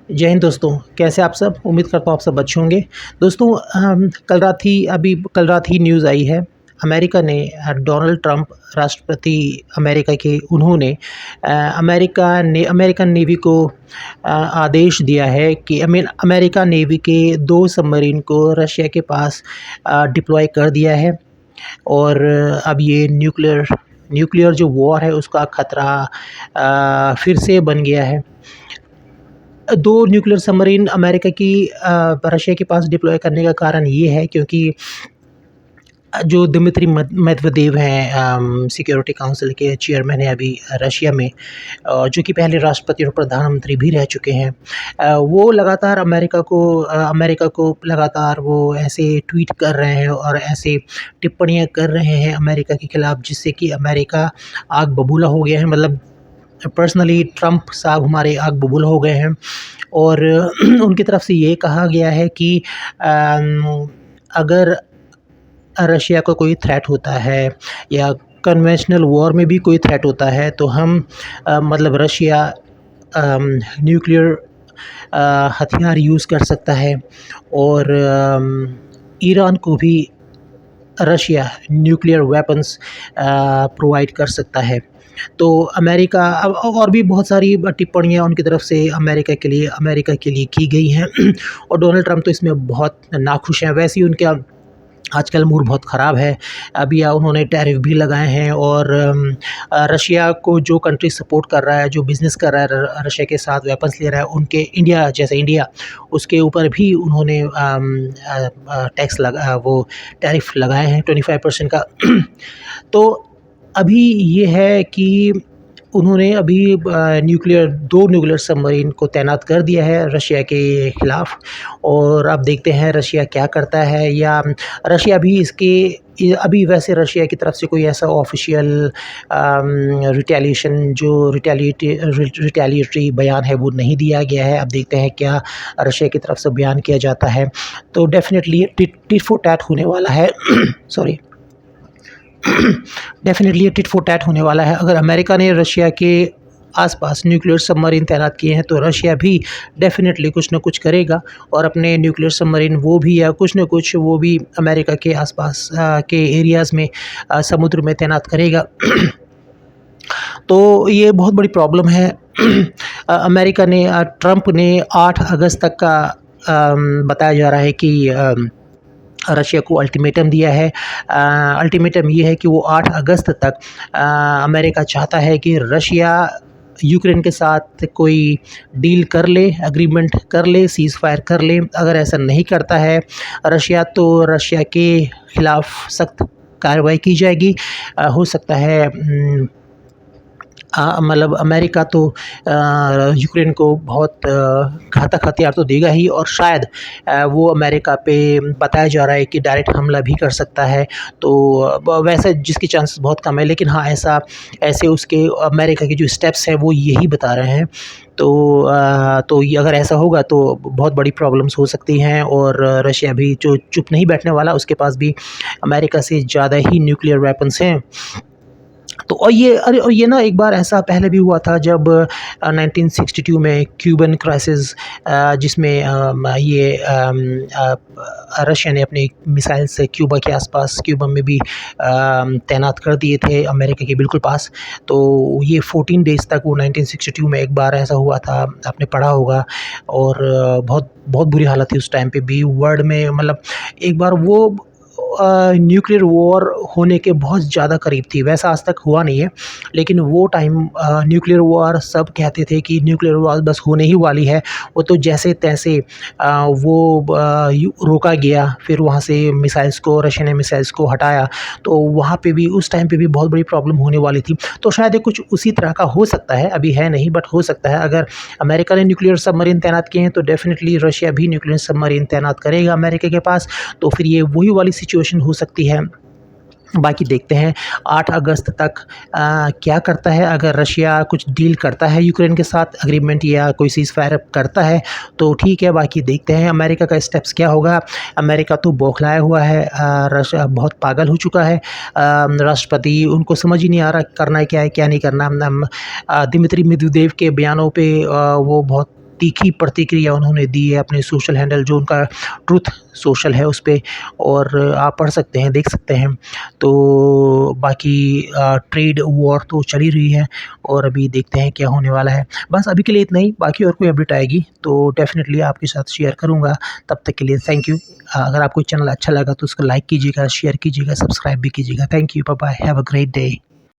जय हिंद दोस्तों, कैसे आप सब? उम्मीद करता हूँ आप सब अच्छे होंगे। दोस्तों कल रात ही न्यूज़ आई है। अमेरिका ने डोनाल्ड ट्रंप राष्ट्रपति अमेरिका के उन्होंने अमेरिकन नेवी को आदेश दिया है कि अमेरिका नेवी के 2 सबमरीन को रशिया के पास डिप्लॉय कर दिया है और अब ये न्यूक्लियर जो वॉर है उसका खतरा फिर से बन गया है। 2 न्यूक्लियर सबमरीन अमेरिका की रशिया के पास डिप्लॉय करने का कारण ये है क्योंकि जो दिमित्री मेदवेदेव हैं सिक्योरिटी काउंसिल के चेयरमैन हैं अभी रशिया में, जो कि पहले राष्ट्रपति और प्रधानमंत्री भी रह चुके हैं। वो लगातार अमेरिका को लगातार वो ऐसे ट्वीट कर रहे हैं और ऐसे टिप्पणियाँ कर रहे हैं अमेरिका के खिलाफ़, जिससे कि अमेरिका आग बबूला हो गया है। मतलब पर्सनली ट्रंप साहब हमारे आग बबूला हो गए हैं और उनकी तरफ से ये कहा गया है कि अगर रशिया को कोई थ्रेट होता है या कन्वेंशनल वॉर में भी कोई थ्रेट होता है तो हम मतलब रशिया न्यूक्लियर हथियार यूज़ कर सकता है और ईरान को भी रशिया न्यूक्लियर वेपन्स प्रोवाइड कर सकता है। तो अमेरिका अब और भी बहुत सारी टिप्पणियाँ उनकी तरफ से अमेरिका के लिए की गई हैं और डोनाल्ड ट्रंप तो इसमें बहुत नाखुश हैं। वैसे ही उनका आजकल मूड बहुत ख़राब है। अभी उन्होंने टैरिफ भी लगाए हैं और रशिया को जो कंट्री सपोर्ट कर रहा है, जो बिज़नेस कर रहा है रशिया के साथ, वेपन्स ले रहा है, उनके इंडिया उसके ऊपर भी उन्होंने टैरिफ लगाए हैं 25% का। तो अभी ये है कि उन्होंने अभी 2 न्यूक्लियर सबमरीन को तैनात कर दिया है रशिया के खिलाफ़ और अब देखते हैं रशिया क्या करता है। या रशिया भी अभी वैसे रशिया की तरफ से कोई ऐसा ऑफिशियल रिटेलिएटरी बयान है वो नहीं दिया गया है। अब देखते हैं क्या रशिया की तरफ से बयान किया जाता है। तो डेफ़िनेटली टिट फॉर टैट होने वाला है। सॉरी डेफ़िनेटली ये टिट फॉर टैट होने वाला है। अगर अमेरिका ने रशिया के आसपास न्यूक्लियर सबमरीन तैनात किए हैं तो रशिया भी डेफ़िनेटली कुछ न कुछ करेगा और अपने न्यूक्लियर सबमरीन वो भी या कुछ न कुछ वो भी अमेरिका के आसपास के एरियाज़ में समुद्र में तैनात करेगा। तो ये बहुत बड़ी प्रॉब्लम है। अमेरिका ने ट्रंप ने 8 अगस्त तक का बताया जा रहा है कि रशिया को अल्टीमेटम दिया है। अल्टीमेटम ये है कि वो 8 अगस्त तक अमेरिका चाहता है कि रशिया यूक्रेन के साथ कोई डील कर ले, एग्रीमेंट कर ले, सीज़ फायर कर ले। अगर ऐसा नहीं करता है रशिया तो रशिया के खिलाफ़ सख्त कार्रवाई की जाएगी। हो सकता है मतलब अमेरिका तो यूक्रेन को बहुत घातक हथियार तो देगा ही और शायद वो अमेरिका पे बताया जा रहा है कि डायरेक्ट हमला भी कर सकता है। तो वैसे जिसकी चांसेस बहुत कम है, लेकिन हाँ ऐसे उसके अमेरिका के जो स्टेप्स हैं वो यही बता रहे हैं। तो ये अगर ऐसा होगा तो बहुत बड़ी प्रॉब्लम्स हो सकती हैं और रशिया भी जो चुप नहीं बैठने वाला, उसके पास भी अमेरिका से ज़्यादा ही न्यूक्लियर वेपन्स हैं। तो और ये ना एक बार ऐसा पहले भी हुआ था जब 1962 में क्यूबन क्राइसिस, जिसमें रशिया ने अपनी मिसाइल से क्यूबा में भी तैनात कर दिए थे अमेरिका के बिल्कुल पास। तो ये 14 डेज़ तक वो 1962 में एक बार ऐसा हुआ था, आपने पढ़ा होगा। और बहुत बहुत बुरी हालत थी उस टाइम पे भी वर्ल्ड में। मतलब एक बार वो न्यूक्लियर वॉर होने के बहुत ज़्यादा करीब थी। वैसा आज तक हुआ नहीं है, लेकिन वो टाइम न्यूक्लियर वॉर सब कहते थे कि न्यूक्लियर वॉर बस होने ही वाली है। वो तो जैसे तैसे रोका गया, फिर वहाँ से रशिया ने मिसाइल्स को हटाया। तो वहाँ पे भी उस टाइम पे भी बहुत बड़ी प्रॉब्लम होने वाली थी। तो शायद ये कुछ उसी तरह का हो सकता है, अभी है नहीं बट हो सकता है। अगर अमेरिका ने न्यूक्लियर सबमरीन तैनात किए हैं तो डेफ़िनेटली रशिया भी न्यूक्लियर सबमरीन तैनात करेगा अमेरिका के पास। तो फिर ये वही वाली सिचुएशन हो सकती है। बाकी देखते हैं 8 अगस्त तक क्या करता है। अगर रशिया कुछ डील करता है यूक्रेन के साथ, एग्रीमेंट या कोई सीज़ फायर करता है तो ठीक है। बाकी देखते हैं अमेरिका का स्टेप्स क्या होगा। अमेरिका तो बौखलाया हुआ है, रशिया बहुत पागल हो चुका है। राष्ट्रपति, उनको समझ ही नहीं आ रहा करना क्या है क्या नहीं करना। दिमित्री मेदवेदेव के बयानों पे वो बहुत तीखी प्रतिक्रिया उन्होंने दी है अपने सोशल हैंडल जो उनका ट्रुथ सोशल है उस पे, और आप पढ़ सकते हैं, देख सकते हैं। तो बाकी ट्रेड वॉर तो चल ही रही है और अभी देखते हैं क्या होने वाला है। बस अभी के लिए इतना ही, बाकी और कोई अपडेट आएगी तो डेफ़िनेटली आपके साथ शेयर करूँगा। तब तक के लिए थैंक यू। अगर आपको चैनल अच्छा लगा तो उसको लाइक कीजिएगा, शेयर कीजिएगा, सब्सक्राइब भी कीजिएगा। Thank you, bye bye, have a great day.